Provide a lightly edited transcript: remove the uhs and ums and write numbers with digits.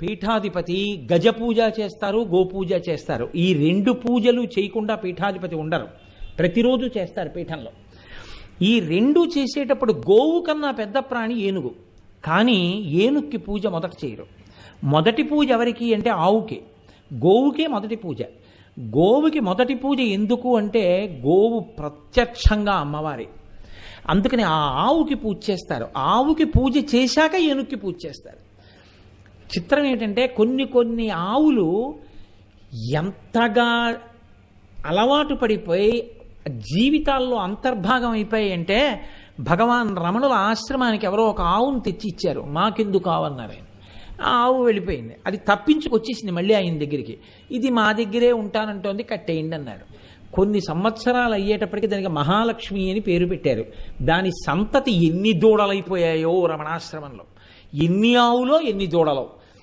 పీఠాధిపతి గజ పూజ చేస్తారు, గోపూజ చేస్తారు. ఈ రెండు పూజలు చేయకుండా పీఠాధిపతి ఉండరు, ప్రతిరోజు చేస్తారు పీఠంలో. ఈ రెండు చేసేటప్పుడు గోవు కన్నా పెద్ద ప్రాణి ఏనుగు, కానీ ఏనుక్కి పూజ మొదట చేయరు. మొదటి పూజ ఎవరికి అంటే ఆవుకే, గోవుకే మొదటి పూజ. గోవుకి మొదటి పూజ ఎందుకు అంటే గోవు ప్రత్యక్షంగా అమ్మవారి, అందుకని ఆ ఆవుకి పూజ చేస్తారు. ఆవుకి పూజ చేశాక ఏనుక్కి పూజ చేస్తారు. చిత్రం ఏంటంటే కొన్ని కొన్ని ఆవులు ఎంతగా అలవాటు పడిపోయి జీవితాల్లో అంతర్భాగం అయిపోయి అంటే భగవాన్ రమణుల ఆశ్రమానికి ఎవరో ఒక ఆవును తెచ్చి ఇచ్చారు. మాకెందుకు ఆవన్నారు ఆయన. ఆ ఆవు వెళ్ళిపోయింది, అది తప్పించుకొచ్చేసింది మళ్ళీ ఆయన దగ్గరికి. ఇది మా దగ్గరే ఉంటానంటోంది, కట్టేయండి అన్నారు. కొన్ని సంవత్సరాలు అయ్యేటప్పటికి దానికి మహాలక్ష్మి అని పేరు పెట్టారు. దాని సంతతి ఎన్ని దూడలైపోయాయో రమణాశ్రమంలో, ఎన్ని ఆవులో ఎన్ని దూడలో.